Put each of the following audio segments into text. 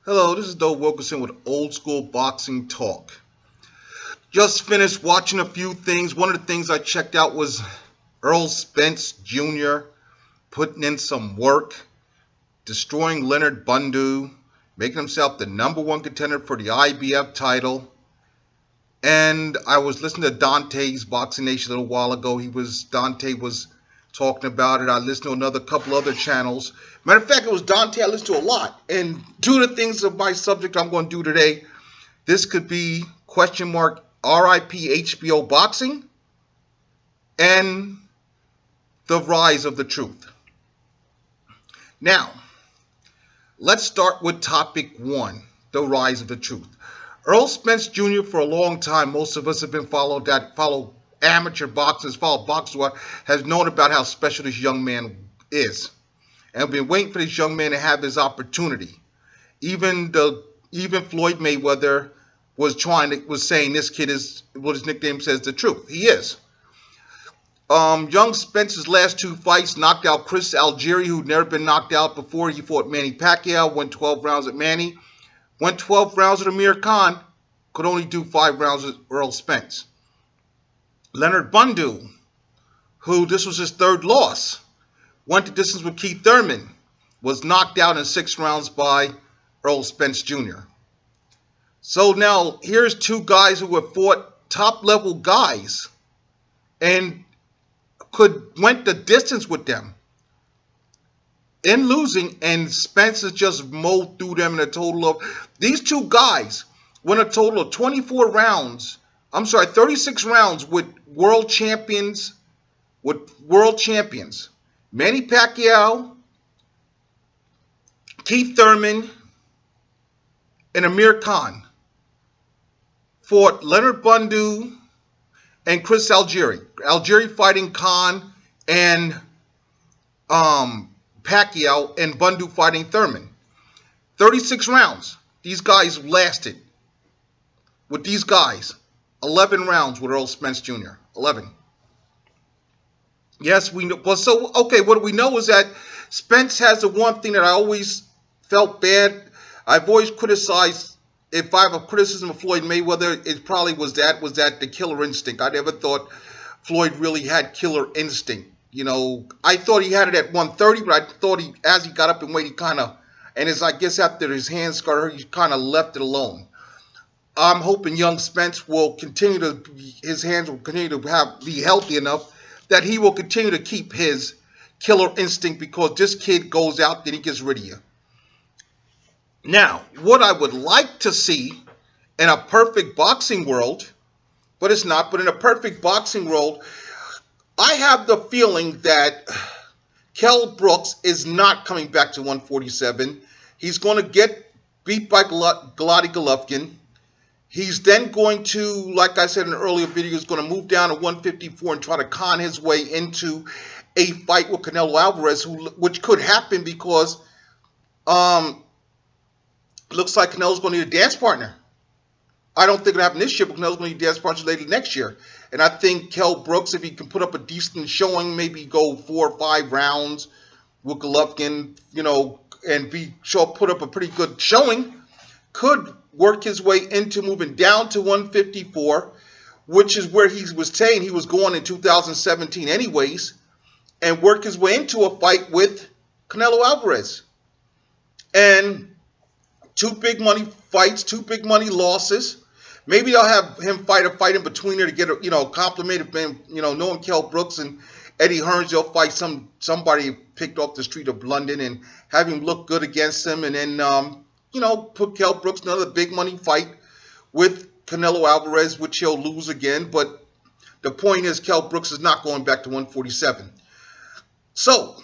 Hello, this is Doe Wilkerson with Old School Boxing Talk. Just finished watching a few things. One of the things I checked out was Errol Spence Jr. putting in some work, destroying Leonard Bundu, making himself the #1 contender for the IBF title. And I was listening to Dante's Boxing Nation a little while ago. Dante was talking about it. I listened to couple other channels. Matter of fact, it was Dante I listened to a lot. And two of the things of my subject I'm going to do today, this could be RIP HBO Boxing and the rise of the truth. Now, let's start with topic one, the rise of the truth. Errol Spence Jr. for a long time, most of us have been follow amateur boxers, follow boxers, has known about how special this young man is. And I've been waiting for this young man to have his opportunity. Even Floyd Mayweather was saying this kid is, what his nickname says, the truth. He is. Young Spence's last two fights knocked out Chris Algieri, who'd never been knocked out before. He fought Manny Pacquiao, won 12 rounds at Manny, went 12 rounds with Amir Khan, could only do 5 rounds with Errol Spence. Leonard Bundu, who this was his third loss, went the distance with Keith Thurman, was knocked out in 6 rounds by Errol Spence Jr. So now here's two guys who have fought top-level guys and went the distance with them in losing, and Spence has just mowed through them in a total of, these two guys went a total of 36 rounds with world champions, Manny Pacquiao, Keith Thurman, and Amir Khan. Fought Leonard Bundu and Chris Algieri. Algieri fighting Khan and Pacquiao, and Bundu fighting Thurman. 36 rounds. These guys lasted. With these guys, 11 rounds with Errol Spence Jr. 11. Yes, we know. Well, so, okay, what we know is that Spence has the one thing that I always felt bad. I've always criticized, if I have a criticism of Floyd Mayweather, it probably was that the killer instinct. I never thought Floyd really had killer instinct. You know, I thought he had it at 130, but I thought as he got up in weight, he kind of, and I guess after his hands got hurt, he kind of left it alone. I'm hoping young Spence will continue to, his hands will continue to be healthy enough that he will continue to keep his killer instinct, because this kid goes out and he gets rid of you. Now, what I would like to see in a perfect boxing world, but it's not, but in a perfect boxing world, I have the feeling that Kell Brooks is not coming back to 147. He's going to get beat by Gennady Golovkin. He's then going to, like I said in an earlier video, is going to move down to 154 and try to con his way into a fight with Canelo Alvarez, which could happen because looks like Canelo's going to need a dance partner. I don't think it'll happen this year, but Canelo's going to need a dance partner later next year. And I think Kell Brooks, if he can put up a decent showing, maybe go 4 or 5 rounds with Golovkin, you know, and put up a pretty good showing, could work his way into moving down to 154, which is where he was saying he was going in 2017 anyways, and work his way into a fight with Canelo Alvarez. And 2 big money fights, 2 big money losses. Maybe they'll have him fight a fight in between there to get a, complimented, knowing Kell Brooks and Eddie Hearns, they'll fight somebody picked off the street of London and have him look good against him, and then put Kell Brooks another big money fight with Canelo Alvarez, which he'll lose again. But the point is, Kell Brooks is not going back to 147. So,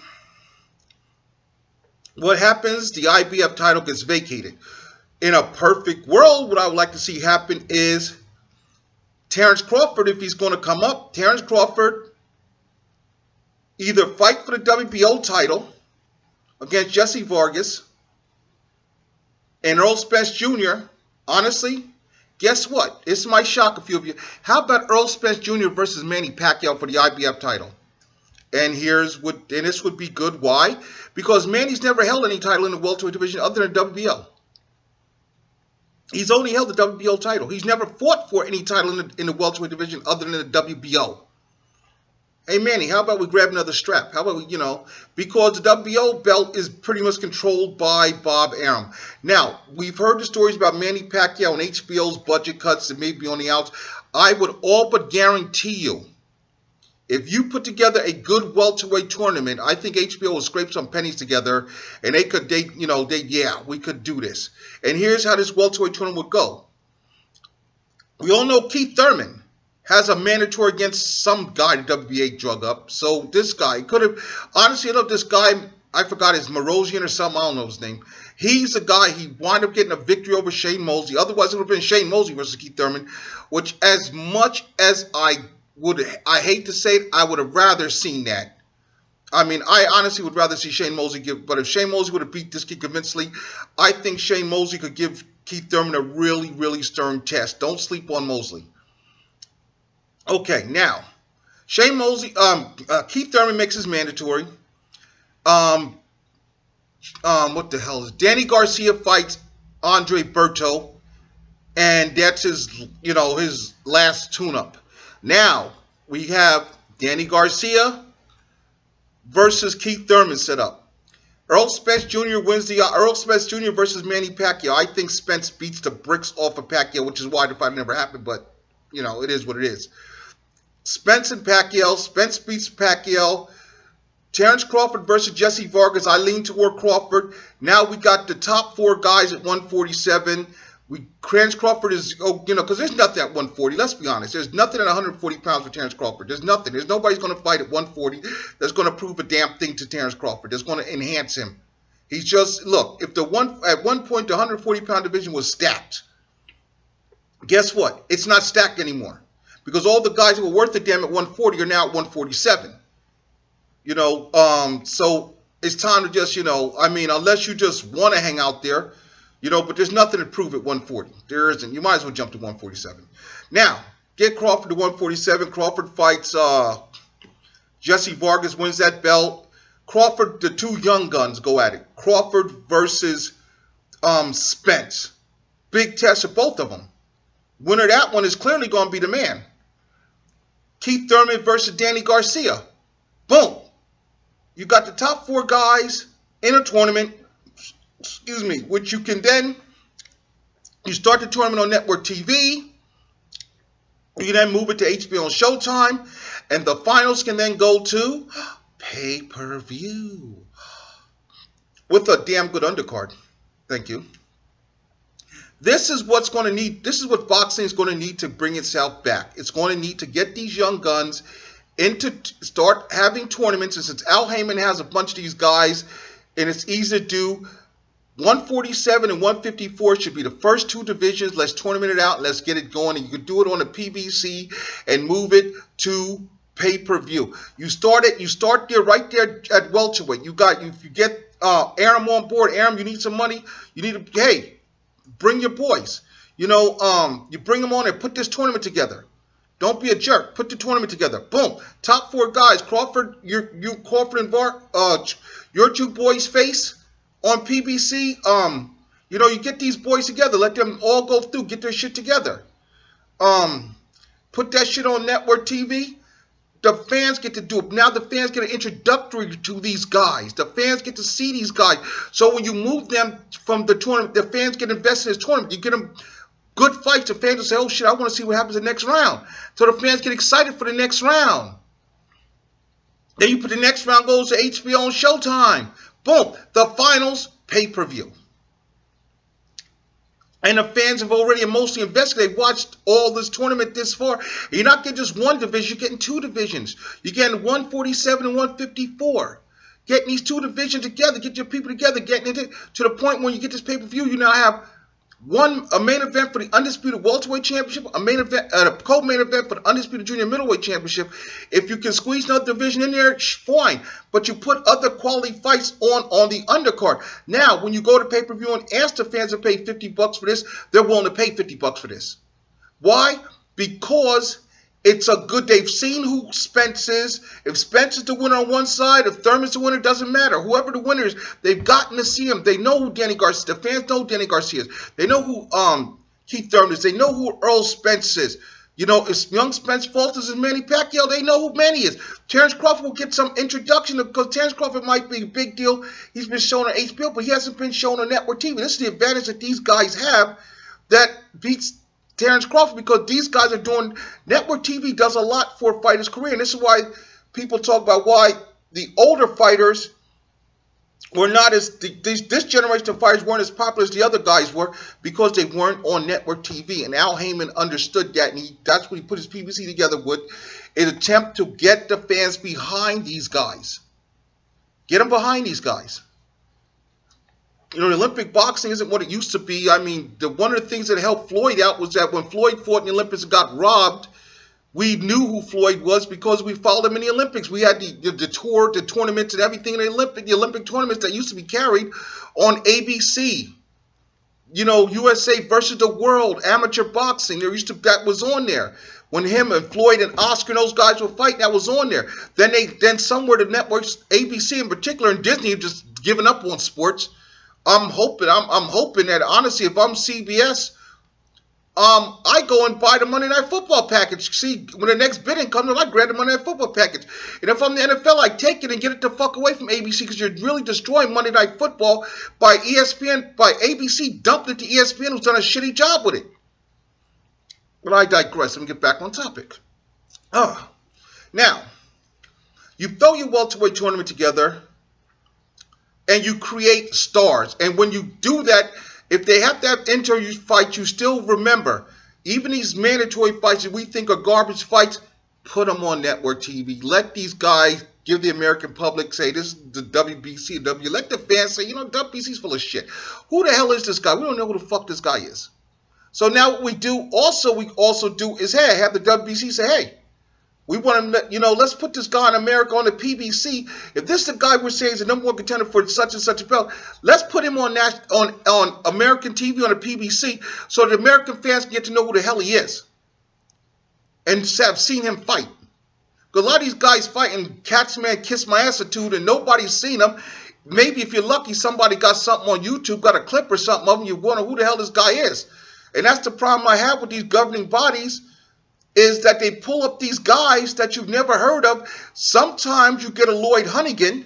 what happens? The IBF title gets vacated. In a perfect world, what I would like to see happen is Terence Crawford, if he's going to come up, Terence Crawford either fight for the WBO title against Jesse Vargas, and Errol Spence Jr., honestly, guess what? This might shock a few of you. How about Errol Spence Jr. versus Manny Pacquiao for the IBF title? And this would be good. Why? Because Manny's never held any title in the welterweight division other than WBO. He's only held the WBO title. He's never fought for any title in the welterweight division other than the WBO. Hey, Manny, how about we grab another strap? How about we, because the WBO belt is pretty much controlled by Bob Arum. Now, we've heard the stories about Manny Pacquiao and HBO's budget cuts that may be on the outs. I would all but guarantee you, if you put together a good welterweight tournament, I think HBO will scrape some pennies together, and we could do this. And here's how this welterweight tournament would go. We all know Keith Thurman has a mandatory against some guy the WBA drug up. So this guy could have, honestly, I love this guy. I forgot his Morosian or something. I don't know his name. He's a guy, he wound up getting a victory over Shane Mosley. Otherwise, it would have been Shane Mosley versus Keith Thurman, which as much as I hate to say it, I would have rather seen that. I mean, I honestly would rather see Shane Mosley but if Shane Mosley would have beat this kid convincingly, I think Shane Mosley could give Keith Thurman a really, really stern test. Don't sleep on Mosley. Okay, now, Shane Mosley, Keith Thurman makes his mandatory. What the hell is it? Danny Garcia fights Andre Berto, and that's his last tune-up. Now, we have Danny Garcia versus Keith Thurman set up. Errol Spence Jr. wins the Errol Spence Jr. versus Manny Pacquiao. I think Spence beats the bricks off of Pacquiao, which is why the fight never happened, but, it is what it is. Spence and Pacquiao. Spence beats Pacquiao. Terrence Crawford versus Jesse Vargas. I lean toward Crawford. Now we got the top 4 guys at 147. Terrence Crawford is, because there's nothing at 140. Let's be honest. There's nothing at 140 pounds for Terrence Crawford. There's nothing. There's nobody's going to fight at 140 that's going to prove a damn thing to Terrence Crawford. That's going to enhance him. He's just, look, if at one point the 140-pound division was stacked, guess what? It's not stacked anymore. Because all the guys who were worth a damn at 140 are now at 147. So it's time to just, unless you just want to hang out there, but there's nothing to prove at 140. There isn't. You might as well jump to 147. Now, get Crawford to 147. Crawford fights Jesse Vargas, wins that belt. Crawford, the 2 young guns go at it. Crawford versus Spence. Big test for both of them. Winner of that one is clearly going to be the man. Keith Thurman versus Danny Garcia. Boom. You got the top 4 guys in a tournament, which you can then, you start the tournament on network TV. You can then move it to HBO and Showtime. And the finals can then go to pay-per-view with a damn good undercard. Thank you. This is what's going to need. This is what boxing is going to need to bring itself back. It's going to need to get these young guns start having tournaments. And since Al Heyman has a bunch of these guys, and it's easy to do, 147 and 154 should be the first 2 divisions. Let's tournament it out. Let's get it going. And you can do it on the PBC and move it to pay-per-view. You start there right there at welterweight. If you get Arum on board, Arum, you need some money. Hey, bring your boys. You bring them on and put this tournament together. Don't be a jerk. Put the tournament together. Boom. Top 4 guys. Crawford, Crawford and your 2 boys face on PBC. You get these boys together. Let them all go through. Get their shit together. Put that shit on network TV. The fans get to do it. Now the fans get an introductory to these guys. The fans get to see these guys. So when you move them from the tournament, the fans get invested in this tournament. You get them good fights. The fans will say, oh shit, I want to see what happens in the next round. So the fans get excited for the next round. Then you put the next round goes to HBO and Showtime. Boom. The finals, pay-per-view. And the fans have already emotionally invested. They've watched all this tournament this far. You're not getting just 1 division. You're getting 2 divisions. You're getting 147 and 154. Getting these 2 divisions together. Get your people together. Getting it to the point when you get this pay-per-view, you now have a main event for the Undisputed Welterweight Championship, a main event, a co-main event for the Undisputed Junior Middleweight Championship. If you can squeeze another division in there, fine. But you put other quality fights on the undercard. Now, when you go to pay-per-view and ask the fans to pay $50 for this, they're willing to pay $50 for this. Why? Because it's a good, they've seen who Spence is. If Spence is the winner on one side, if Thurman's the winner, it doesn't matter. Whoever the winner is, they've gotten to see him. They know who Danny Garcia is. The fans know who Danny Garcia is. They know who Keith Thurman. They know who Earl Spence is. You know, if young Spence falters and Manny Pacquiao, they know who Manny is. Terrence Crawford will get some introduction because Terrence Crawford might be a big deal. He's been shown on HBO, but he hasn't been shown on network TV. This is the advantage that these guys have that beats Terrence Crawford, because these guys are doing, network TV does a lot for a fighter's career. And this is why people talk about why the older fighters were not as, this generation of fighters weren't as popular as the other guys were, because they weren't on network TV. And Al Heyman understood that, and that's what he put his PBC together with, an attempt to get the fans behind these guys. Get them behind these guys. You know, the Olympic boxing isn't what it used to be. I mean, one of the things that helped Floyd out was that when Floyd fought in the Olympics and got robbed, we knew who Floyd was because we followed him in the Olympics. We had the tour, the tournaments, and everything in the Olympic tournaments that used to be carried on ABC. You know, USA versus the World, amateur boxing. That was on there. When him and Floyd and Oscar and those guys were fighting, that was on there. Then somewhere the networks, ABC in particular, and Disney have just given up on sports. I'm hoping that, honestly, if I'm CBS, I go and buy the Monday Night Football package. See, when the next bidding comes in, I grab the Monday Night Football package. And if I'm the NFL, I take it and get it the fuck away from ABC, because you're really destroying Monday Night Football by ESPN, by ABC dumped it to ESPN, who's done a shitty job with it. But I digress. Let me get back on topic. Now, you throw your welterweight tournament together, and you create stars. And when you do that, if they have to have interview fights, you still remember, even these mandatory fights that we think are garbage fights, put them on network TV. Let these guys give the American public, say, this is the WBC. Let the fans say, you know, WBC's full of shit. Who the hell is this guy? We don't know who the fuck this guy is. So now what we also do is, hey, have the WBC say, hey, we want to, you know, let's put this guy in America on the PBC. If this is the guy we're saying is the number one contender for such and such a belt, let's put him on American TV on the PBC, so the American fans can get to know who the hell he is and have seen him fight. Because a lot of these guys fighting catch man, kiss my attitude, and nobody's seen them. Maybe if you're lucky, somebody got something on YouTube, got a clip or something of him, you wonder who the hell this guy is. And that's the problem I have with these governing bodies, is that they pull up these guys that you've never heard of. Sometimes you get a Lloyd Hunnigan,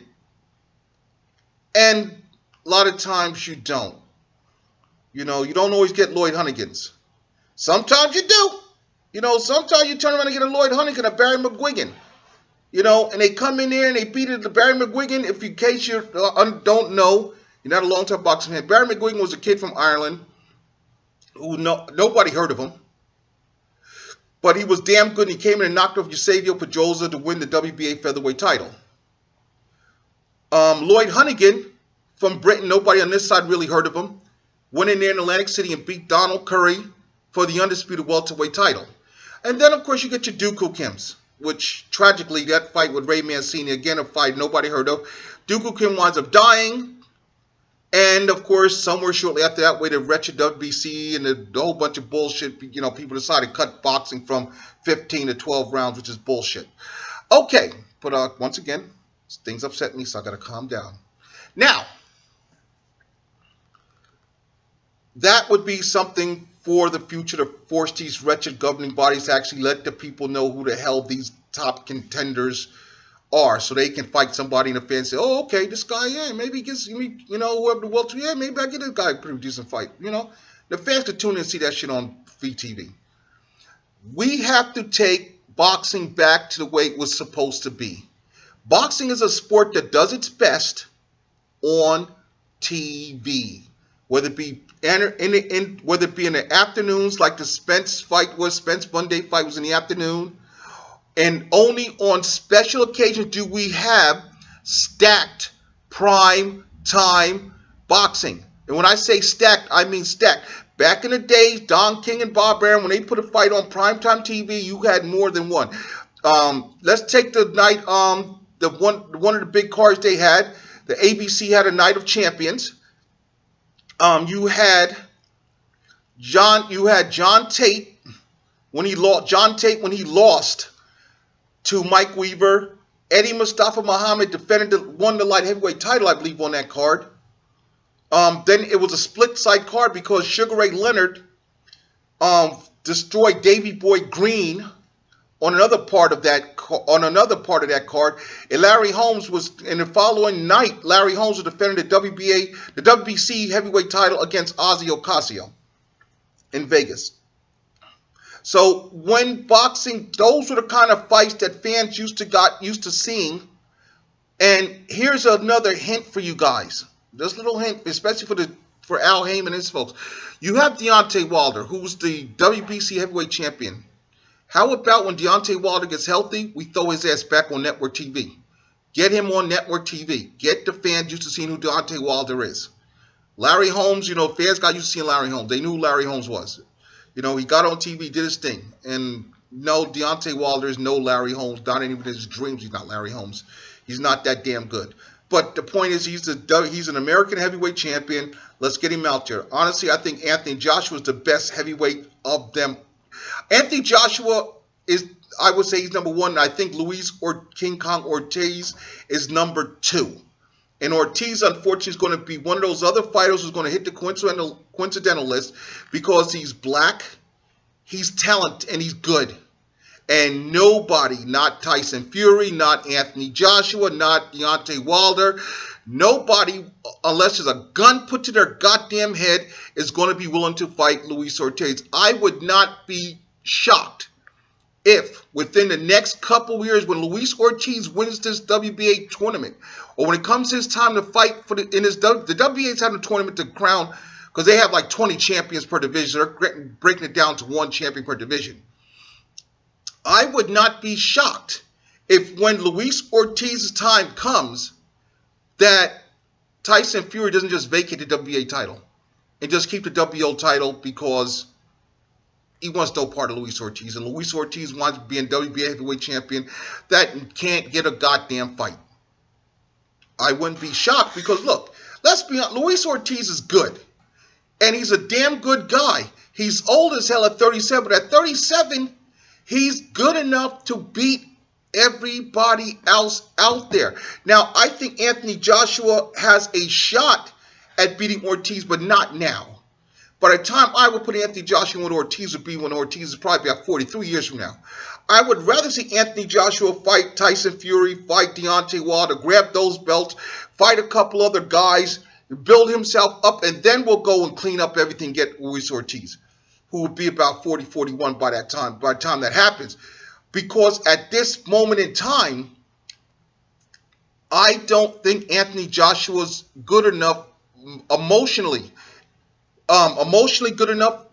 and a lot of times you don't. You know, you don't always get Lloyd Hunnigans. Sometimes you do. You know, sometimes you turn around and get a Lloyd Hunnigan, a Barry McGuigan. You know, and they come in there and they beat it to Barry McGuigan. If in case you don't know, you're not a long-time boxing fan, Barry McGuigan was a kid from Ireland who nobody heard of him. But he was damn good, and he came in and knocked off Eusebio Pedroza to win the WBA featherweight title. Lloyd Hunnigan from Britain, nobody on this side really heard of him, went in there in Atlantic City and beat Donald Curry for the undisputed welterweight title. And then, of course, you get your Dooku Kims, which, tragically, that fight with Ray Mancini, again, a fight nobody heard of. Dooku Kim winds up dying. And, of course, somewhere shortly after that, with the wretched WBC and a whole bunch of bullshit, you know, people decided to cut boxing from 15 to 12 rounds, which is bullshit. Okay, but once again, things upset me, so I got to calm down. Now, that would be something for the future to force these wretched governing bodies to actually let the people know who the hell these top contenders are, so they can fight somebody in the fans and say, oh, okay, this guy, yeah, maybe he gets, you know, whoever the welter, yeah, maybe I get this guy a pretty decent fight. You know, the fans could tune in and see that shit on free TV. We have to take boxing back to the way it was supposed to be. Boxing is a sport that does its best on TV, whether it be in the afternoons, like the Spence fight was. Spence Monday fight was in the afternoon. And only on special occasions do we have stacked prime time boxing. And when I say stacked, I mean stacked. Back in the days, Don King and Bob Arum, when they put a fight on primetime TV, you had more than one. Let's take the night, one of the big cards they had. The ABC had a Night of Champions. You had John Tate when he lost to Mike Weaver. Eddie Mustafa Muhammad won the light heavyweight title, I believe, on that card. Then it was a split side card because Sugar Ray Leonard destroyed Davey Boy Green on another part of that card. And Larry Holmes was in the following night. Larry Holmes was defending the WBC heavyweight title against Ozzy Ocasio in Vegas. So when boxing, those were the kind of fights that fans got used to seeing. And here's another hint for you guys. This little hint, especially for Al Heyman and his folks. You have Deontay Wilder, who's the WBC heavyweight champion. How about when Deontay Wilder gets healthy, we throw his ass back on network TV? Get him on network TV. Get the fans used to seeing who Deontay Wilder is. Larry Holmes, fans got used to seeing Larry Holmes. They knew who Larry Holmes was. He got on TV, did his thing. And no, Deontay Wilder is no Larry Holmes. Not even in his dreams, he's not Larry Holmes. He's not that damn good. But the point is, he's an American heavyweight champion. Let's get him out there. Honestly, I think Anthony Joshua is the best heavyweight of them. Anthony Joshua I would say he's number one. I think Luis or King Kong Ortiz is number two. And Ortiz, unfortunately, is going to be one of those other fighters who's going to hit the coincidental list because he's black, he's talented, and he's good. And nobody, not Tyson Fury, not Anthony Joshua, not Deontay Wilder, nobody, unless there's a gun put to their goddamn head, is going to be willing to fight Luis Ortiz. I would not be shocked if within the next couple years, when Luis Ortiz wins this WBA tournament, or when it comes his time to fight the WBA's having a tournament to crown, because they have like 20 champions per division. They're breaking it down to one champion per division. I would not be shocked if when Luis Ortiz's time comes, that Tyson Fury doesn't just vacate the WBA title and just keep the WBO title because he wants no part of Luis Ortiz. And Luis Ortiz wants to be a WBA heavyweight champion that can't get a goddamn fight. I wouldn't be shocked because, look, let's be honest, Luis Ortiz is good. And he's a damn good guy. He's old as hell at 37, but at 37, he's good enough to beat everybody else out there. Now, I think Anthony Joshua has a shot at beating Ortiz, but not now. By the time I would put Anthony Joshua when Ortiz would be, when Ortiz is probably about 43 years from now. I would rather see Anthony Joshua fight Tyson Fury, fight Deontay Wilder, grab those belts, fight a couple other guys, build himself up, and then we'll go and clean up everything, get Luis Ortiz, who would be about 40, 41 by the time that happens. Because at this moment in time, I don't think Anthony Joshua's good enough emotionally good enough,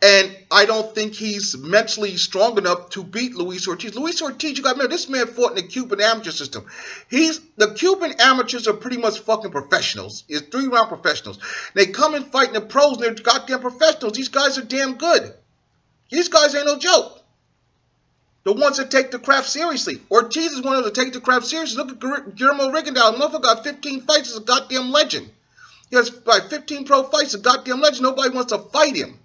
and I don't think he's mentally strong enough to beat Luis Ortiz. Luis Ortiz, you got to remember, this man fought in the Cuban amateur system. The Cuban amateurs are pretty much fucking professionals. It's 3-round professionals. They come and fight in the pros, and they're goddamn professionals. These guys are damn good. These guys ain't no joke. The ones that take the craft seriously. Ortiz is one of them that take the craft seriously. Look at Guillermo Rigondeaux. The motherfucker got 15 fights as a goddamn legend. He has like 15 pro fights, a goddamn legend. Nobody wants to fight him.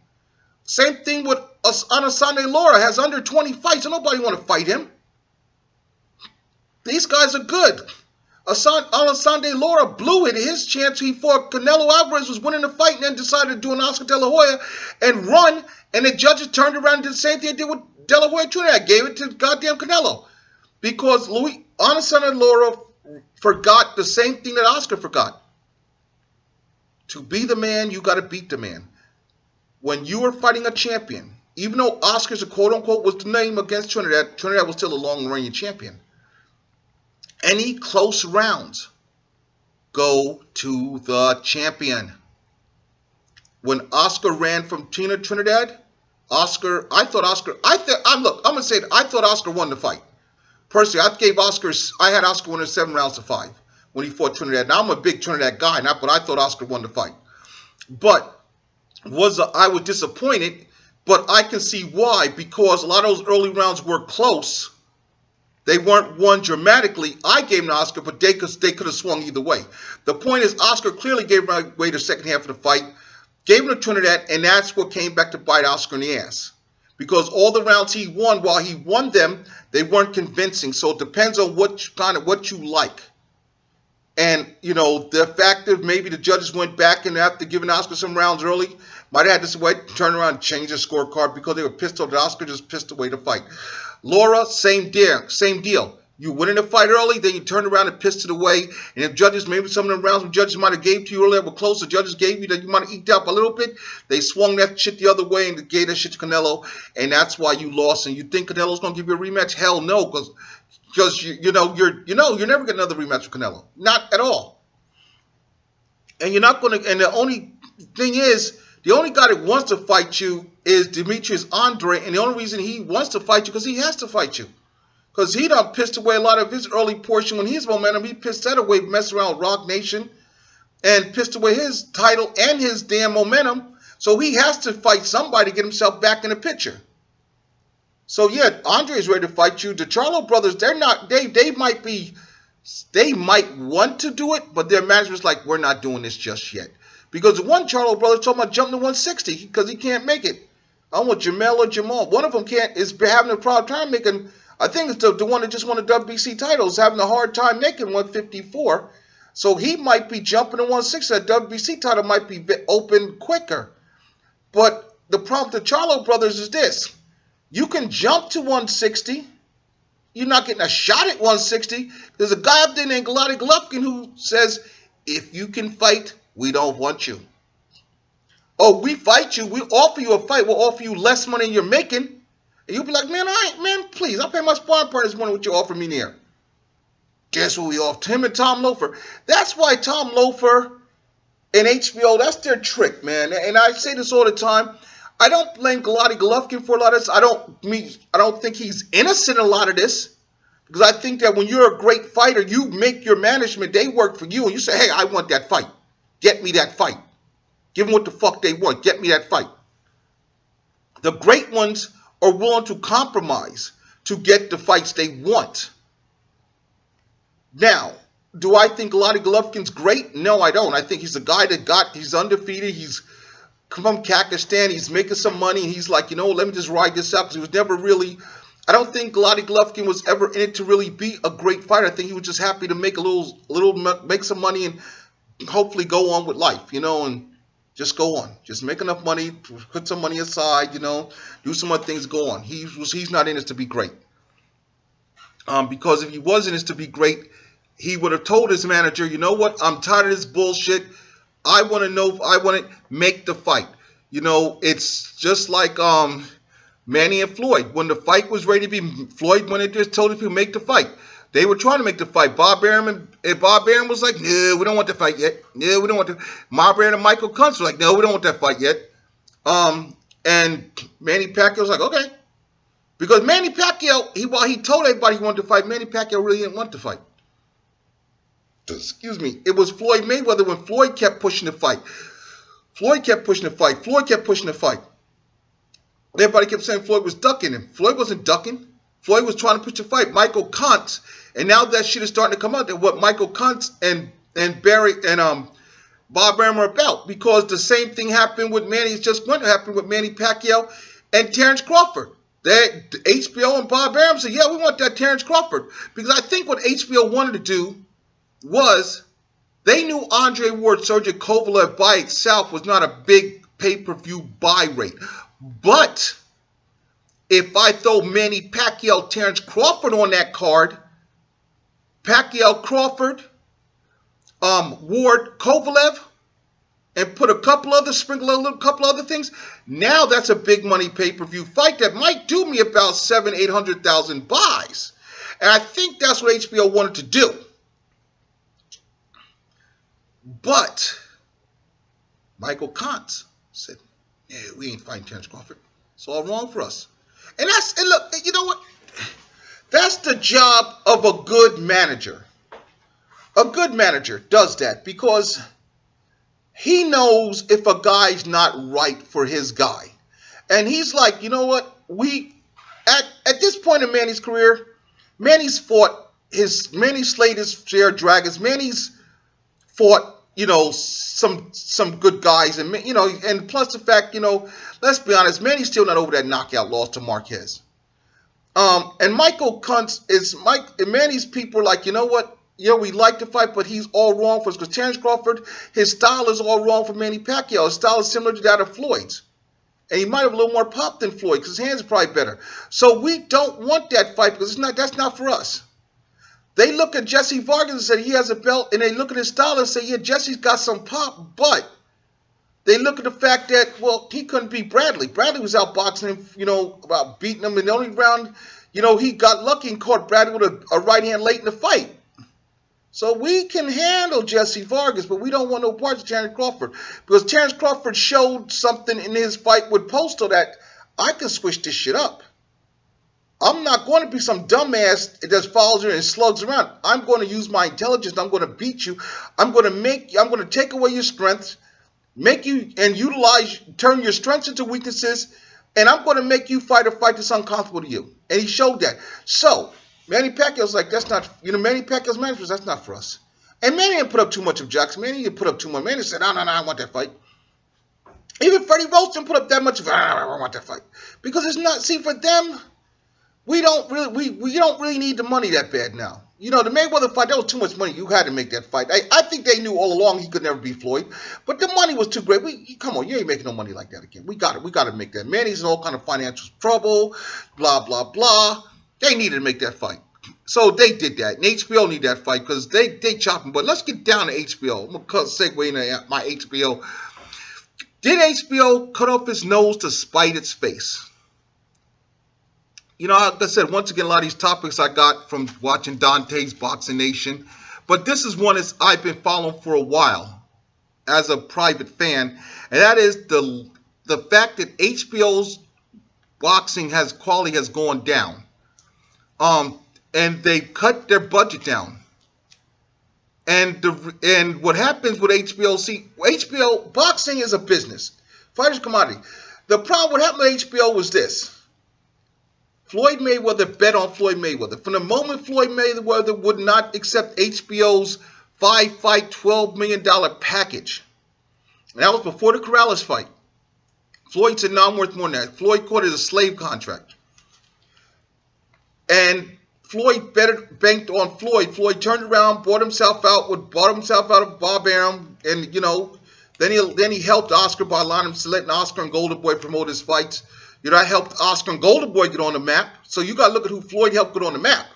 Same thing with Alessandro Lara, has under 20 fights, and nobody want to fight him. These guys are good. Alessandro Lara blew it. His chance, he fought Canelo Alvarez, was winning the fight, and then decided to do an Oscar De La Hoya and run, and the judges turned around and did the same thing they did with De La Hoya Trinidad, gave it to goddamn Canelo. Because Alessandro Lara forgot the same thing that Oscar forgot. To be the man, you got to beat the man. When you are fighting a champion, even though Oscar's a quote-unquote was the name against Trinidad, Trinidad was still a long-reigning champion. Any close rounds go to the champion. When Oscar ran from Trinidad, I'm going to say it, I thought Oscar won the fight. Personally, I had Oscar win 7 rounds to 5 when he fought Trinidad. Now, I'm a big Trinidad guy, but I thought Oscar won the fight. But I was disappointed, but I can see why, because a lot of those early rounds were close. They weren't won dramatically. I gave them to Oscar, but they could have swung either way. The point is, Oscar clearly gave away the second half of the fight, gave him to Trinidad, and that's what came back to bite Oscar in the ass. Because all the rounds he won, while he won them, they weren't convincing. So it depends on what you like. And, the fact that maybe the judges went back and after giving Oscar some rounds early, might have had this way, turn around and change the scorecard because they were pissed off that Oscar just pissed away the fight. Laura, same deal. You win in the fight early, then you turn around and pissed it away. And if judges, maybe some of the rounds the judges might have gave to you earlier were close, the judges gave you that you might have eked out a little bit, they swung that shit the other way and gave that shit to Canelo, and that's why you lost. And you think Canelo's gonna give you a rematch? Hell no, because you're never getting another rematch with Canelo. Not at all. And you're not gonna, and the only thing is, the only guy that wants to fight you is Demetrius Andre, and the only reason he wants to fight you because he has to fight you. Because he done pissed away a lot of his early portion when his momentum. He pissed that away, messing around with Rock Nation, and pissed away his title and his damn momentum. So he has to fight somebody to get himself back in the picture. So yeah, Andre is ready to fight you. The Charlo brothers, they're not. They might want to do it, but their management's like, we're not doing this just yet. Because the one Charlo brother talking about jumping to 160 because he can't make it. I don't want Jamel or Jamal. One of them is having a problem trying making. I think it's the one that just won the WBC title is having a hard time making 154. So he might be jumping to 160. That WBC title might be open quicker. But the problem with the Charlo brothers is this. You can jump to 160. You're not getting a shot at 160. There's a guy up there named Gennady Golovkin who says, if you can fight, we don't want you. Oh, we fight you. We offer you a fight. We'll offer you less money than you're making. And you'll be like, man, please, I pay my sparring partners more than what you offer me there. Guess what we offered him and Tom Loeffler. That's why Tom Loeffler and HBO, that's their trick, man. And I say this all the time. I don't blame Gennady Golovkin for a lot of this. I don't think he's innocent in a lot of this. Because I think that when you're a great fighter, you make your management, they work for you. And you say, hey, I want that fight. Get me that fight. Give them what the fuck they want. Get me that fight. The great ones are willing to compromise to get the fights they want. Now, do I think Gennady Golovkin's great? No, I don't. I think he's a guy he's undefeated. He's from Kakistan. He's making some money. He's like, let me just ride this out because he was never really, I don't think Gennady Golovkin was ever in it to really be a great fighter. I think he was just happy to make make some money and hopefully go on with life, and just go on. Just make enough money, put some money aside, do some other things, go on. He's not in this to be great. Because if he was in this to be great, he would have told his manager, you know what, I'm tired of this bullshit. I want to make the fight. It's just like Manny and Floyd. When the fight was ready to be, Floyd went in there and told people make the fight. They were trying to make the fight. Bob Arum was like, no, we don't want the fight yet. No, we don't want the. Bob Arum and Michael Kuntz were like, no, we don't want that fight yet. And Manny Pacquiao was like, okay. Because Manny Pacquiao, while he told everybody he wanted to fight, Manny Pacquiao really didn't want to fight. Excuse me. It was Floyd Mayweather when Floyd kept pushing the fight. Floyd kept pushing the fight. Everybody kept saying Floyd was ducking him. Floyd wasn't ducking. Floyd was trying to push the fight. Michael Kuntz, and now that shit is starting to come out, that what Michael Kuntz and Barry and Bob Arum are about, because the same thing happened with Manny. It's just going to happen with Manny Pacquiao and Terrence Crawford. That HBO and Bob Arum said, yeah, we want that Terrence Crawford, because I think what HBO wanted to do was they knew Andre Ward, Sergey Kovalev by itself was not a big pay-per-view buy rate, but if I throw Manny Pacquiao, Terrence Crawford on that card, Pacquiao, Crawford, Ward, Kovalev, and put sprinkle a couple other things, now that's a big money pay-per-view fight that might do me about 700,000-800,000 buys. And I think that's what HBO wanted to do. But Michael Kuntz said, yeah, we ain't fighting Terrence Crawford. It's all wrong for us. And look, you know what? That's the job of a good manager. A good manager does that because he knows if a guy's not right for his guy. And he's like, you know what? At this point in Manny's career, Manny's slayed his share of dragons. Manny's fought, some good guys, and and plus the fact, let's be honest, Manny's still not over that knockout loss to Marquez. And Michael Kuntz and Manny's people are like, you know what? we like the fight, but he's all wrong for us. Because Terence Crawford, his style is all wrong for Manny Pacquiao. His style is similar to that of Floyd's. And he might have a little more pop than Floyd because his hands are probably better. So we don't want that fight because that's not for us. They look at Jesse Vargas and say he has a belt, and they look at his style and say, yeah, Jesse's got some pop, but they look at the fact that, well, he couldn't beat Bradley. Bradley was outboxing him, about beating him in the only round. He got lucky and caught Bradley with a right hand late in the fight. So we can handle Jesse Vargas, but we don't want no parts of Terence Crawford. Because Terence Crawford showed something in his fight with Postal that I can switch this shit up. I'm not going to be some dumbass that follows her and slugs around. I'm going to use my intelligence. I'm going to beat you. I'm going to take away your strengths, make you and turn your strengths into weaknesses, and I'm going to make you fight a fight that's uncomfortable to you. And he showed that. So Manny Pacquiao's like, that's not, Manny Pacquiao's management, that's not for us. And Manny didn't put up too much objections. Manny didn't put up too much. Manny said, no, I want that fight. Even Freddie Roach didn't put up that much. I want that fight. Because it's not, see, for them, we don't really need the money that bad now. The Mayweather fight, that was too much money. You had to make that fight. I think they knew all along he could never beat Floyd. But the money was too great. Come on, you ain't making no money like that again. We got to make that. Manny's in all kind of financial trouble, blah, blah, blah. They needed to make that fight. So they did that. And HBO need that fight because they chop him. But let's get down to HBO. I'm going to segue into my HBO. Did HBO cut off his nose to spite its face? Like I said, once again, a lot of these topics I got from watching Dante's Boxing Nation. But this is one that I've been following for a while as a private fan. And that is the fact that HBO's boxing quality has gone down. And they cut their budget down. And what happens with HBO, HBO, boxing is a business. Fighter's commodity. The problem, what happened with HBO was this. Floyd Mayweather bet on Floyd Mayweather. From the moment Floyd Mayweather would not accept HBO's 5-fight, $12 million package. And that was before the Corrales fight. Floyd said, no, I'm worth more than that. Floyd called it a slave contract. And Floyd banked on Floyd. Floyd turned around, bought himself out of Bob Arum, and then he helped Oscar by letting Oscar and Golden Boy promote his fights. I helped Oscar and Golden Boy get on the map. So you got to look at who Floyd helped get on the map.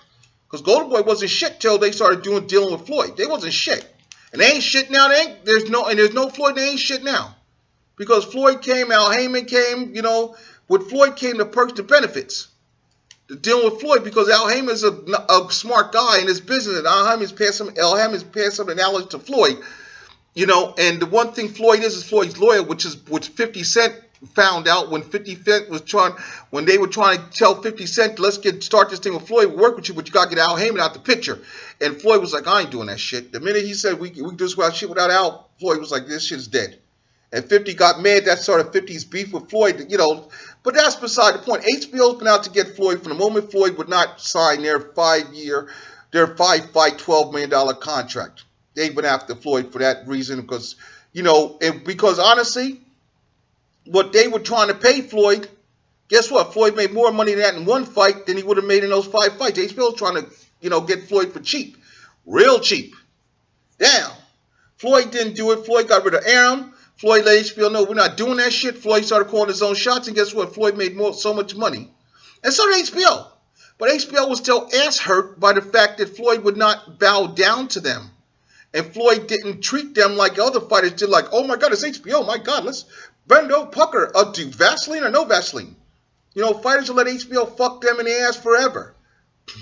Because Golden Boy wasn't shit till they started dealing with Floyd. They wasn't shit, and they ain't shit now. There's no Floyd. They ain't shit now, because Floyd came, Al Heyman came. With Floyd came the perks, the benefits. Dealing with Floyd, because Al Heyman's a smart guy in his business, and Al Heyman's passed some knowledge to Floyd. And the one thing Floyd is Floyd's lawyer, which 50 Cent found out when when they were trying to tell 50 Cent, let's start this thing with Floyd, we'll work with you, but you got to get Al Heyman out the picture. And Floyd was like, I ain't doing that shit. The minute he said we can do this without shit without Al, Floyd was like, this shit's dead. And 50 got mad. That started 50's beef with Floyd, But that's beside the point. HBO's been out to get Floyd from the moment Floyd would not sign their 5-fight, $12 million contract. They've been after Floyd for that reason because, because honestly, what they were trying to pay Floyd, guess what? Floyd made more money than that in one fight than he would have made in those 5 fights. HBO's trying to, get Floyd for cheap. Real cheap. Damn. Floyd didn't do it. Floyd got rid of Arum. Floyd let HBO know we're not doing that shit. Floyd started calling his own shots, and guess what? Floyd made so much money. And so did HBO. But HBO was still ass hurt by the fact that Floyd would not bow down to them. And Floyd didn't treat them like other fighters did, like, oh my God, it's HBO. My God, let's bend over, pucker. Do Vaseline or no Vaseline? Fighters will let HBO fuck them in the ass forever.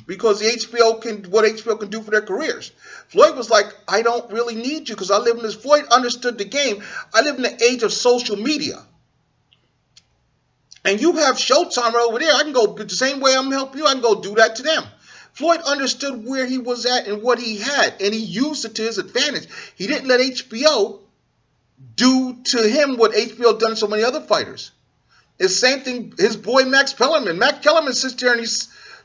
Because what HBO can do for their careers. Floyd was like, I don't really need you because I live in this. Floyd understood the game. I live in the age of social media. And you have Showtime right over there. I can go the same way I'm helping you. I can go do that to them. Floyd understood where he was at and what he had, and he used it to his advantage. He didn't let HBO do to him what HBO done to so many other fighters. It's the same thing, his boy Max Kellerman. Max Kellerman sits there and he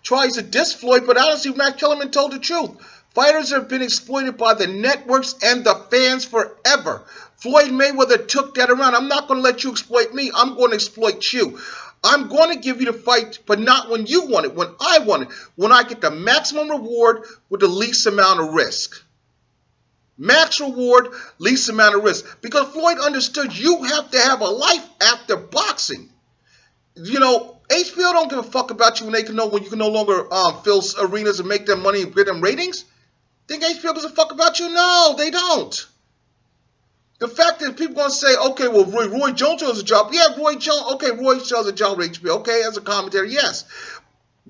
tries to diss Floyd, but honestly, Max Kellerman told the truth. Fighters have been exploited by the networks and the fans forever. Floyd Mayweather took that around. I'm not going to let you exploit me. I'm going to exploit you. I'm going to give you the fight, but not when you want it, when I want it, when I get the maximum reward with the least amount of risk. Max reward, least amount of risk. Because Floyd understood you have to have a life after boxing. You know, HBO don't give a fuck about you when you can no longer fill arenas and make them money and get them ratings. Think HBO gives a fuck about you? No, they don't. The fact that people going to say, okay, well, Roy Jones has a job. Yeah, Roy Jones. Okay, Roy has a job at HBO. Okay, as a commentator, yes.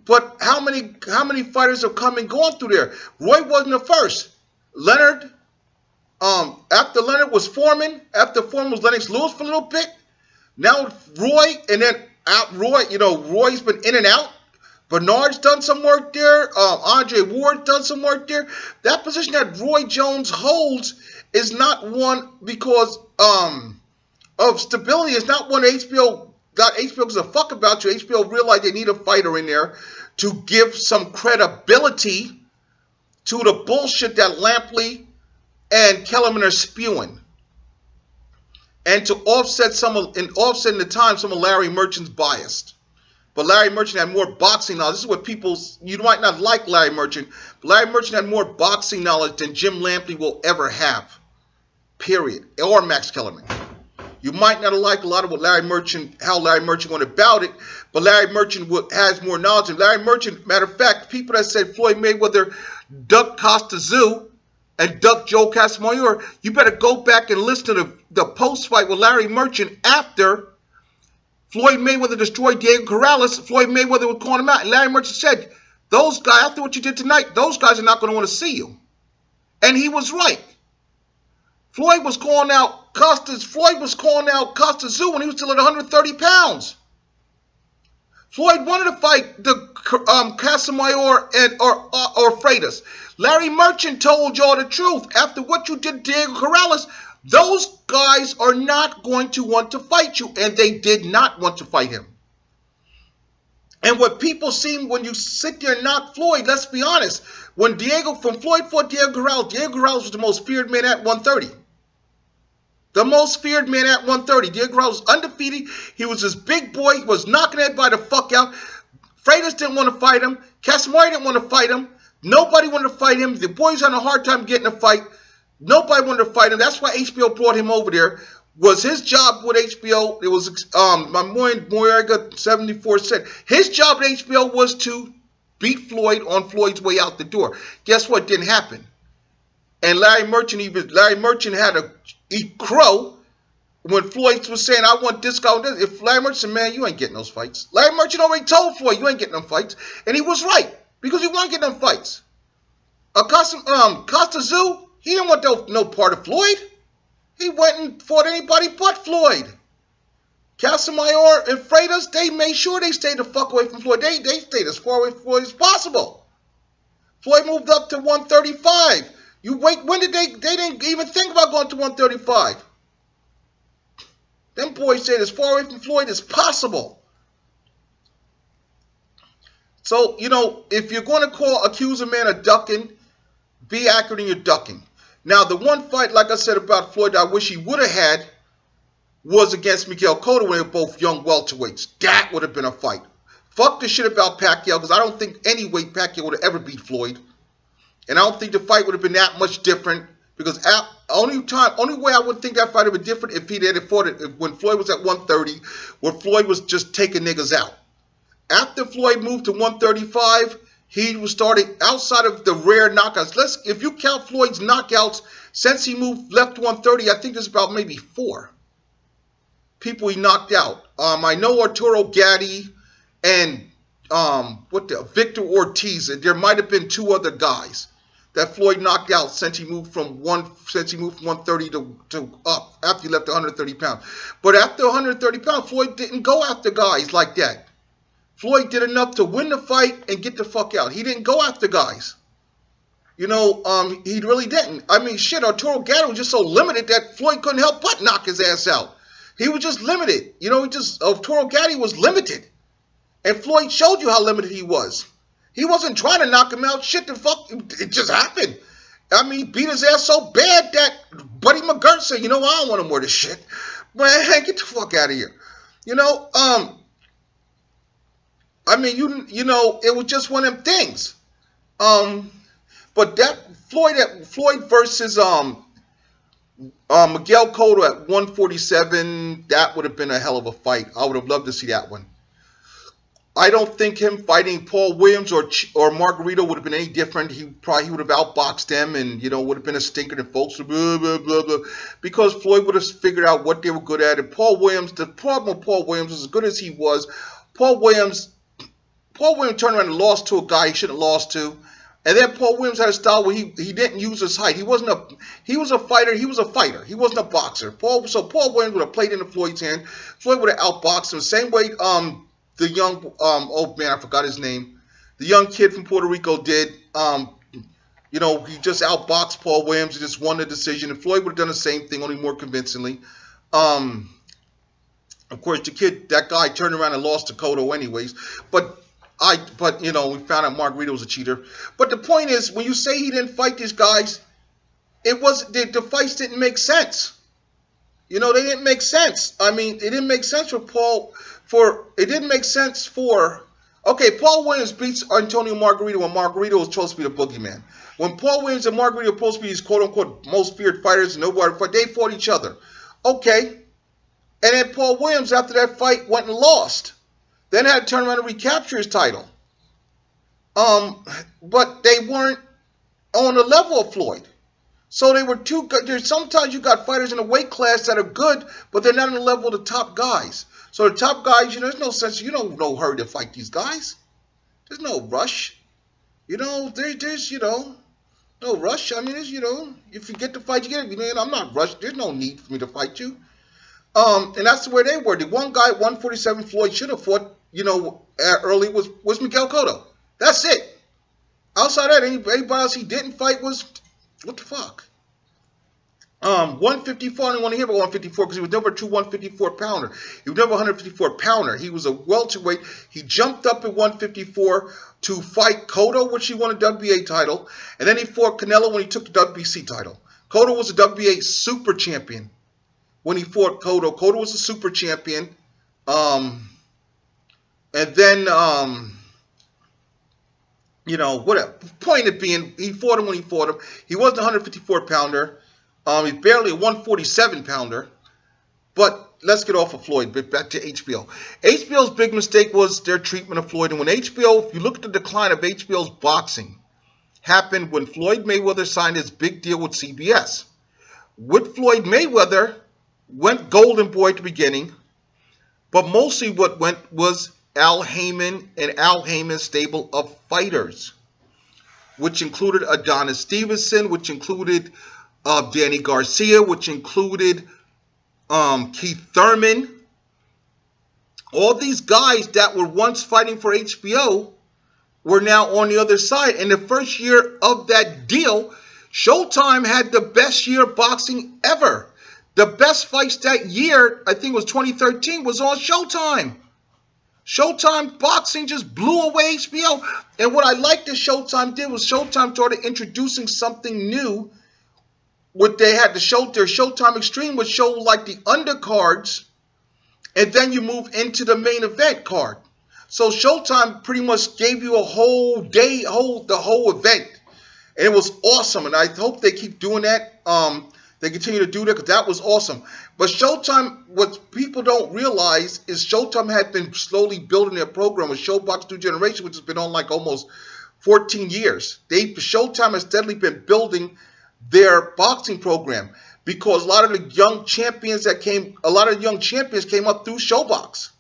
But how many fighters have come and gone through there? Roy wasn't the first. Leonard, after Leonard was Foreman. After Foreman was Lennox Lewis for a little bit. Now Roy, and then Roy. You know, Roy's been in and out. Bernard's done some work there. Andre Ward done some work there. That position that Roy Jones holds is not one because of stability. It's not one HBO gives a fuck about you. HBO realized they need a fighter in there to give some credibility to the bullshit that Lampley and Kellerman are spewing, and to offset in the time some of Larry Merchant's biased. But Larry Merchant had more boxing knowledge. This is what you might not like Larry Merchant, but Larry Merchant had more boxing knowledge than Jim Lampley will ever have. Period. Or Max Kellerman. You might not like a lot of how Larry Merchant went about it, but Larry Merchant has more knowledge. And Larry Merchant, matter of fact, people that said Floyd Mayweather ducked Costa Zoo and ducked Joe Casamayor, you better go back and listen to the post-fight with Larry Merchant after Floyd Mayweather destroyed Diego Corrales. Floyd Mayweather was calling him out. And Larry Merchant said, those guys, after what you did tonight, those guys are not going to want to see you. And he was right. Floyd was calling out Costa Zoo when he was still at 130 pounds. Floyd wanted to fight the Casamayor or Freitas. Larry Merchant told y'all the truth. After what you did to Diego Corrales, those guys are not going to want to fight you. And they did not want to fight him. And what people see when you sit there and knock Floyd, let's be honest. When Floyd fought Diego Corrales was the most feared man at 130. The most feared man at 130. Diego Corrales was undefeated. He was this big boy. He was knocking everybody the fuck out. Freitas didn't want to fight him. Casamayor didn't want to fight him. Nobody wanted to fight him. The boys had a hard time getting a fight. Nobody wanted to fight him. That's why HBO brought him over there. Was his job with HBO, it was, my Moyega 74 said, his job at HBO was to beat Floyd on Floyd's way out the door. Guess what? Didn't happen. And Larry Merchant had to eat crow when Floyd was saying, I want this guy. If Larry Merchant said, man, you ain't getting those fights. Larry Merchant already told Floyd, you ain't getting them fights. And he was right, because he wasn't getting them fights. Costa Zoo, he didn't want no part of Floyd. He went and fought anybody but Floyd. Casamayor and Freitas, they made sure they stayed the fuck away from Floyd. They stayed as far away from Floyd as possible. Floyd moved up to 135. When did they didn't even think about going to 135. Them boys stayed as far away from Floyd as possible. So, you know, if you're going to accuse a man of ducking, be accurate in your ducking. Now, the one fight, like I said about Floyd, I wish he would have had was against Miguel Cotto when they were both young welterweights. That would have been a fight. Fuck the shit about Pacquiao, because I don't think any weight Pacquiao would have ever beat Floyd. And I don't think the fight would have been that much different, because only way I would think that fight would have been different if he had fought it when Floyd was at 130, where Floyd was just taking niggas out. After Floyd moved to 135, he was starting outside of the rare knockouts. If you count Floyd's knockouts since he left 130, I think there's about maybe 4 people he knocked out. I know Arturo Gatti and Victor Ortiz. And there might have been 2 other guys that Floyd knocked out since he moved from 130 to up after he left 130 pounds. But after 130 pounds, Floyd didn't go after guys like that. Floyd did enough to win the fight and get the fuck out. He didn't go after guys. You know, he really didn't. I mean, shit, Arturo Gatti was just so limited that Floyd couldn't help but knock his ass out. He was just limited. You know, Arturo Gatti was limited. And Floyd showed you how limited he was. He wasn't trying to knock him out. Shit, the fuck, it just happened. I mean, beat his ass so bad that Buddy McGirt said, you know, I don't want no more of this shit. Man, get the fuck out of here. You know, I mean, you know, it was just one of them things. Um, but that Floyd versus Miguel Cotto at 147, that would have been a hell of a fight. I would have loved to see that one. I don't think him fighting Paul Williams or Margarito would have been any different. He would have outboxed them, and would have been a stinker. And folks would blah blah blah blah, because Floyd would have figured out what they were good at. And Paul Williams, the problem with Paul Williams, as good as he was, Paul Williams turned around and lost to a guy he shouldn't have lost to. And then Paul Williams had a style where he didn't use his height. He was a fighter. He was a fighter. He wasn't a boxer. Paul Williams would have played into Floyd's hand. Floyd would have outboxed him. Same way the young oh man, I forgot his name. The young kid from Puerto Rico did. He just outboxed Paul Williams. He just won the decision. And Floyd would have done the same thing, only more convincingly. Of course, that guy turned around and lost to Cotto anyways. But we found out Margarito was a cheater. But the point is, when you say he didn't fight these guys, the fights didn't make sense. They didn't make sense. I mean, it didn't make sense for Paul. It didn't make sense for. Okay, Paul Williams beats Antonio Margarito when Margarito was supposed to be the boogeyman. When Paul Williams and Margarito were supposed to be these quote-unquote most feared fighters and nobody fought, they fought each other. Okay. And then Paul Williams, after that fight, went and lost. Then had to turn around and recapture his title. But they weren't on the level of Floyd. So they were too good. Sometimes you got fighters in a weight class that are good, but they're not on the level of the top guys. So the top guys, there's no sense. You don't no hurry to fight these guys. There's no rush. There's no rush. I mean, if you get to fight, you get it. I'm not rushed. There's no need for me to fight you. And that's where they were. The one guy at 147 Floyd should have fought, early was Miguel Cotto. That's it. Outside that, anybody else he didn't fight was, what the fuck? 154, I don't want to hear about 154 because he was never a true 154 pounder. He was never a 154 pounder. He was a welterweight. He jumped up at 154 to fight Cotto, which he won a WBA title. And then he fought Canelo when he took the WBC title. Cotto was a WBA super champion. When he fought Cotto was a super champion. And then, whatever. Point of being, he fought him when he fought him. He wasn't a 154 pounder. He's barely a 147 pounder. But let's get off of Floyd. But back to HBO. HBO's big mistake was their treatment of Floyd. And when HBO, if you look at the decline of HBO's boxing, happened when Floyd Mayweather signed his big deal with CBS. With Floyd Mayweather, went Golden Boy at the beginning, but mostly what went was Al Heyman and Al Heyman's stable of fighters, which included Adonis Stevenson, which included Danny Garcia, which included Keith Thurman. All these guys that were once fighting for HBO were now on the other side. And the first year of that deal, Showtime had the best year of boxing ever. The best fights that year, I think it was 2013, was on Showtime. Showtime boxing just blew away HBO. And what I liked that Showtime did was Showtime started introducing something new. What they had to their Showtime Extreme would show like the undercards, and then you move into the main event card. So Showtime pretty much gave you a whole day, the whole event. And it was awesome. And I hope they keep doing that. They continue to do that because that was awesome. But Showtime, what people don't realize is Showtime had been slowly building their program with Showbox New Generation, which has been on like almost 14 years. Showtime has steadily been building their boxing program because a lot of the young champions came up through Showbox.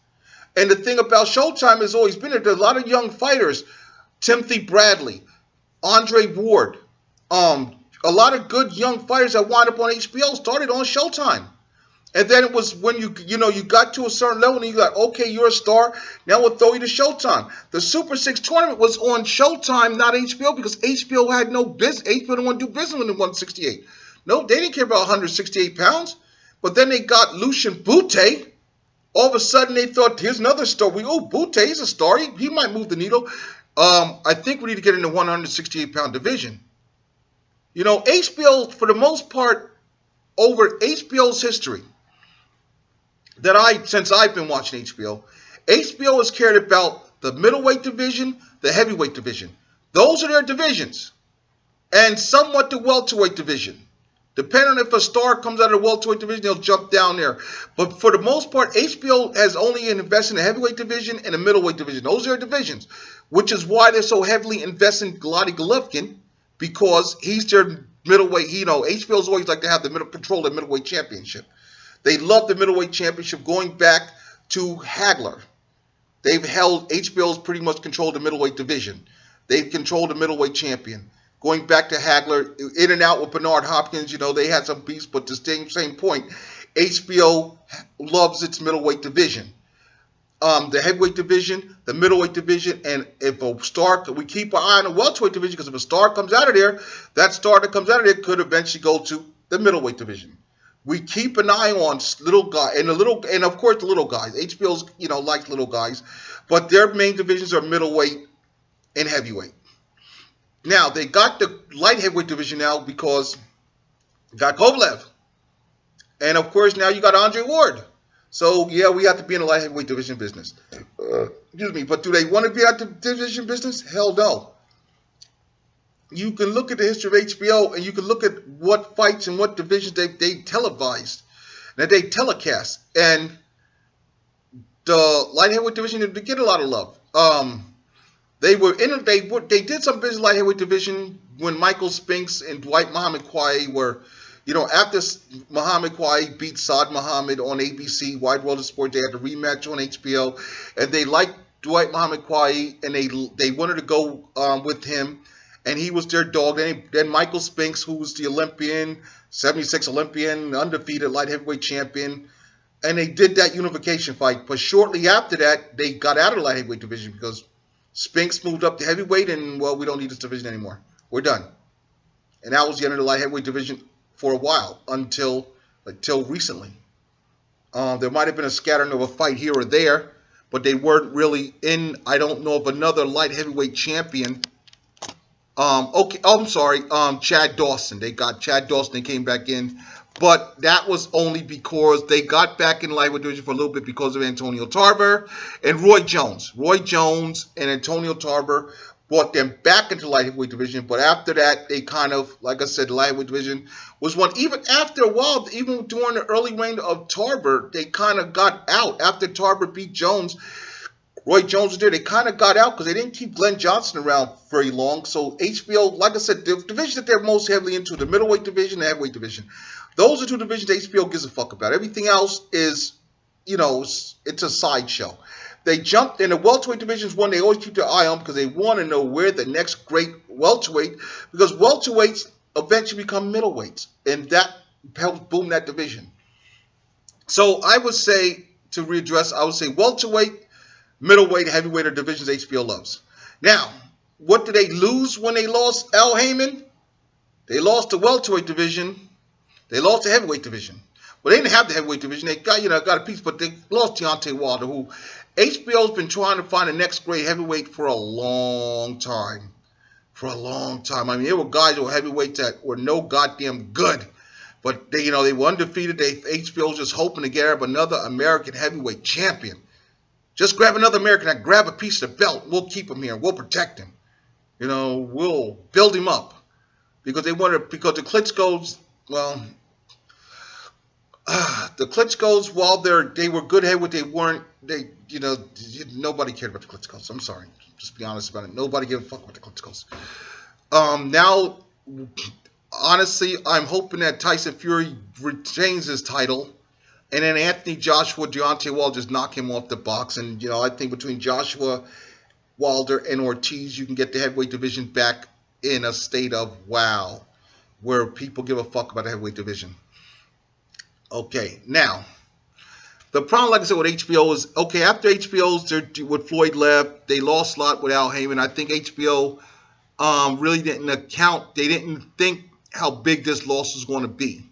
And the thing about Showtime has always been there's a lot of young fighters, Timothy Bradley, Andre Ward, a lot of good young fighters that wound up on HBO started on Showtime. And then it was when you got to a certain level and you got, okay, you're a star. Now we'll throw you to Showtime. The Super 6 tournament was on Showtime, not HBO, because HBO had no business. HBO didn't want to do business with the 168. No, they didn't care about 168 pounds. But then they got Lucian Bute. All of a sudden they thought, here's another star. Bute, he's a star. He might move the needle. I think we need to get in the 168-pound division. HBO, for the most part, over HBO's history, since I've been watching HBO has cared about the middleweight division, the heavyweight division. Those are their divisions. And somewhat the welterweight division. Depending on if a star comes out of the welterweight division, they'll jump down there. But for the most part, HBO has only invested in the heavyweight division and the middleweight division. Those are their divisions, which is why they're so heavily invested in Gennady Golovkin, because he's their middleweight. HBO's always like to have the control of the middleweight championship. They love the middleweight championship going back to Hagler. HBO's pretty much controlled the middleweight division. They've controlled the middleweight champion. Going back to Hagler, in and out with Bernard Hopkins, they had some beats, but the same point, HBO loves its middleweight division. The heavyweight division, the middleweight division, and if a star, we keep an eye on the welterweight division, because if a star comes out of there, that star that comes out of there could eventually go to the middleweight division. We keep an eye on little guys, and of course the little guys. HBO's, likes little guys, but their main divisions are middleweight and heavyweight. Now, they got the light heavyweight division now because you got Kovalev. And, of course, now you got Andre Ward. So, yeah, we have to be in the light heavyweight division business. Excuse me. But do they want to be at the division business? Hell no. You can look at the history of HBO, and you can look at what fights and what divisions they televised, that they telecast. And the light heavyweight division didn't get a lot of love. They did some business light heavyweight division when Michael Spinks and Dwight Muhammad Quaye were, after Muhammad Quaye beat Saad Muhammad on ABC, Wide World of Sport, they had the rematch on HBO, and they liked Dwight Muhammad Quaye, and they wanted to go with him, and he was their dog. Then Michael Spinks, who was the Olympian, 76 Olympian, undefeated light heavyweight champion, and they did that unification fight. But shortly after that, they got out of the light heavyweight division because Spinks moved up to heavyweight, and, well, we don't need this division anymore. We're done. And that was the end of the light heavyweight division for a while, until recently. There might have been a scattering of a fight here or there, but they weren't really in. I don't know of another light heavyweight champion. Chad Dawson. They got Chad Dawson. They came back in. But that was only because they got back in lightweight division for a little bit because of Antonio Tarver and Roy Jones. Roy Jones and Antonio Tarver brought them back into light heavyweight division. But after that, they kind of, like I said, the light heavyweight division was one. Even after a while, even during the early reign of Tarver, they kind of got out. After Tarver beat Jones, Roy Jones was there. They kind of got out because they didn't keep Glenn Johnson around very long. So HBO, like I said, the division that they're most heavily into, the middleweight division, the heavyweight division. Those are two divisions HBO gives a fuck about. Everything else is, it's a sideshow. They jumped in the welterweight divisions, one they always keep their eye on because they want to know where the next great welterweight, because welterweights eventually become middleweights, and that helps boom that division. So I would say, to readdress, I would say welterweight, middleweight, heavyweight are divisions HBO loves. Now, what did they lose when they lost Al Heyman? They lost the welterweight division. They lost the heavyweight division. Well, they didn't have the heavyweight division. They got, got a piece, but they lost Deontay Wilder, who HBO's been trying to find the next great heavyweight for a long time. For a long time. I mean, there were guys who were heavyweights that were no goddamn good. But they were undefeated. HBO's just hoping to grab another American heavyweight champion. Just grab another American, grab a piece of the belt. We'll keep him here. We'll protect him. We'll build him up. Because the Klitschko's, well, the Klitschko's, while they were good heavyweight, nobody cared about the Klitschko's. I'm sorry. Just be honest about it. Nobody gave a fuck about the Klitschko's. Now, honestly, I'm hoping that Tyson Fury retains his title. And then Anthony Joshua, Deontay Wilder just knock him off the box. And, I think between Joshua, Wilder, and Ortiz, you can get the heavyweight division back in a state of wow, where people give a fuck about the heavyweight division. Okay, now, the problem, like I said, with HBO is, okay, after HBO's, with Floyd left, they lost a lot with Al Heyman. I think HBO really didn't account, they didn't think how big this loss was going to be.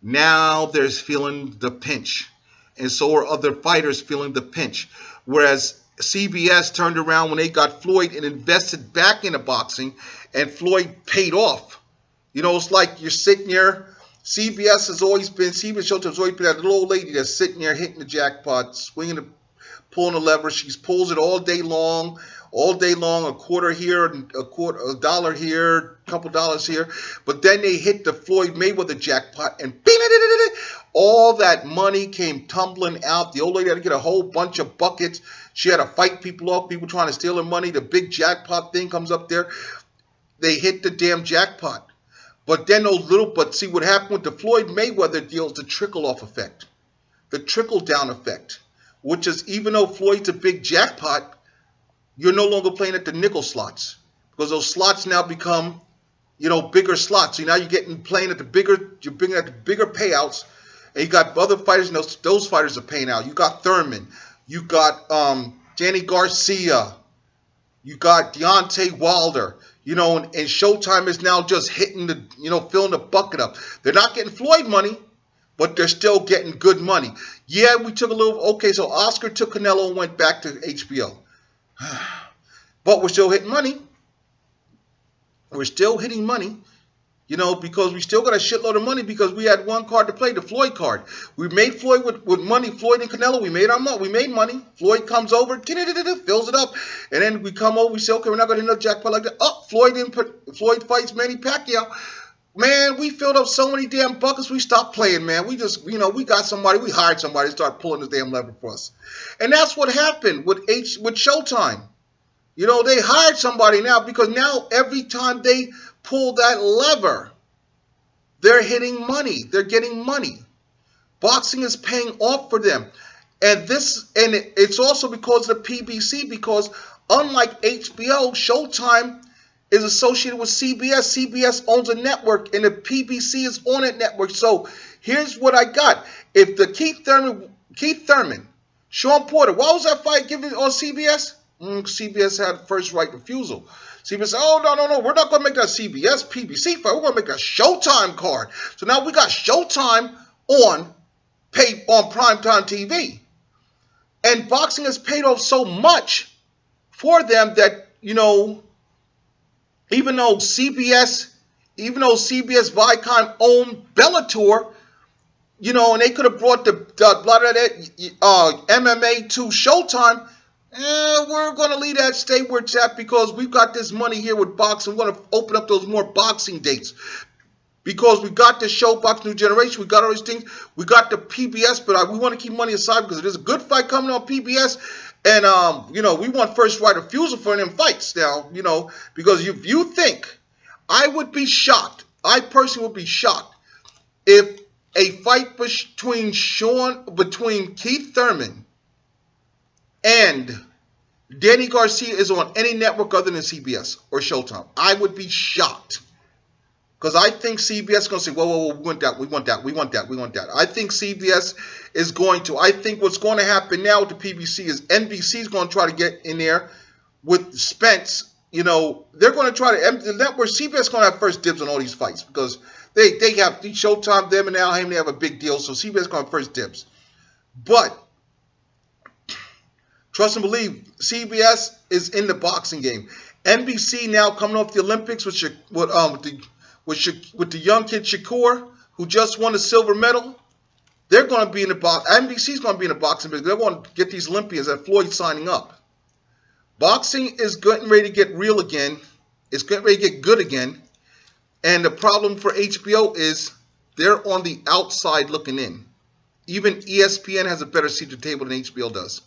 Now they're feeling the pinch, and so are other fighters feeling the pinch. Whereas CBS turned around when they got Floyd and invested back into boxing, and Floyd paid off. It's like you're sitting there. CBS has always been that little old lady that's sitting there hitting the jackpot, swinging pulling the lever. She pulls it all day long, a quarter here, a dollar here, a couple dollars here. But then they hit the Floyd Mayweather jackpot, and all that money came tumbling out. The old lady had to get a whole bunch of buckets. She had to fight people off, people trying to steal her money. The big jackpot thing comes up there. They hit the damn jackpot. But then but see what happened with the Floyd Mayweather deal is the trickle-off effect. The trickle-down effect, which is even though Floyd's a big jackpot, you're no longer playing at the nickel slots because those slots now become, bigger slots. So now you're playing at the bigger payouts, and you got other fighters, and those fighters are paying out. You got Thurman, you got Danny Garcia, you got Deontay Wilder. And Showtime is now just hitting filling the bucket up. They're not getting Floyd money, but they're still getting good money. Yeah, we took so Oscar took Canelo and went back to HBO. But we're still hitting money. We're still hitting money, because we still got a shitload of money because we had one card to play, the Floyd card. We made Floyd with money, Floyd and Canelo. We made our money. We made money. Floyd comes over, fills it up, and then we come over. We say, okay, we're not going to hit another jackpot like that. Oh, Floyd fights Manny Pacquiao. Man, we filled up so many damn buckets, we stopped playing, man. We just, we got somebody, we hired somebody to start pulling this damn lever for us. And that's what happened with Showtime. They hired somebody now because now every time they pull that lever, they're hitting money. They're getting money. Boxing is paying off for them. And it's also because of the PBC, because unlike HBO, Showtime is associated with CBS. CBS owns a network, and the PBC is on that network. So here's what I got. If the Keith Thurman, Sean Porter, why was that fight given on CBS? CBS had first right refusal. CBS said, oh, no, we're not going to make that CBS PBC fight. We're going to make a Showtime card. So now we got Showtime on primetime TV. And boxing has paid off so much for them that, even though CBS Viacom owned Bellator, and they could have brought the MMA to Showtime, we're going to leave that stay where it's at because we've got this money here with boxing. We're going to open up those more boxing dates because we got this show, Box New Generation. We got all these things. We got the PBS, but we want to keep money aside because there's a good fight coming on PBS. And, we want first right refusal for them fights now, because if you think, I would be shocked. I personally would be shocked if a fight between Keith Thurman and Danny Garcia is on any network other than CBS or Showtime. I would be shocked. Because I think CBS is going to say, whoa, we want that. I think CBS is going to. I think what's going to happen now with the PBC is NBC is going to try to get in there with Spence. They're going to try to, the network, CBS is going to have first dibs on all these fights because they have Showtime, them and Al Haymon, they have a big deal. So CBS is going to have first dibs. But trust and believe, CBS is in the boxing game. NBC now coming off the Olympics with the young kid Shakur, who just won a silver medal. They're going to be in the box. NBC's going to be in the boxing business. They're going to get these Olympians that Floyd signing up. Boxing is getting ready to get real again. It's getting ready to get good again. And the problem for HBO is they're on the outside looking in. Even ESPN has a better seat at the table than HBO does.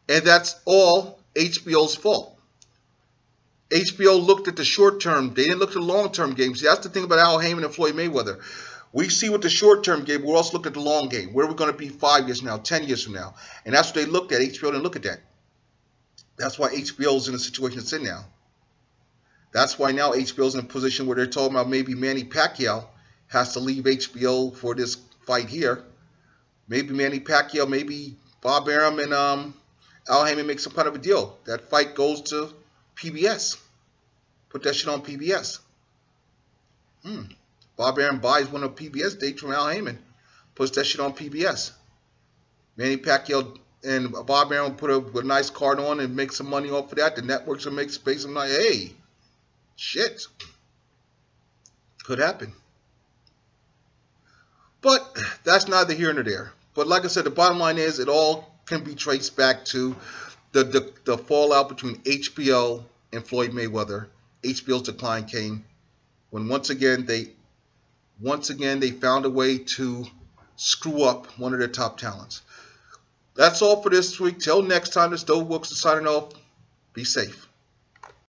And that's all HBO's fault. HBO looked at the short term. They didn't look at the long term game. See, that's the thing about Al Haymon and Floyd Mayweather. We see what the short term game. We're also looking at the long game. Where are we going to be 5 years from now, 10 years from now? And that's what they looked at. HBO didn't look at that. That's why HBO is in the situation it's in now. That's why now HBO is in a position where they're talking about maybe Manny Pacquiao has to leave HBO for this fight here. Maybe Manny Pacquiao, maybe Bob Arum and Al Haymon make some kind of a deal. That fight goes to PBS. Put that shit on PBS. Bob Arum buys one of PBS dates from Al Haymon. Puts that shit on PBS. Manny Pacquiao and Bob Arum put a nice card on and make some money off of that. The networks will make space. I'm like, hey, shit. Could happen. But that's neither here nor there. But like I said, the bottom line is it all can be traced back to the fallout between HBO and Floyd Mayweather. HBO's decline came when once again they found a way to screw up one of their top talents. That's all for this week. Till next time, this is Doe Wilkson signing off. Be safe.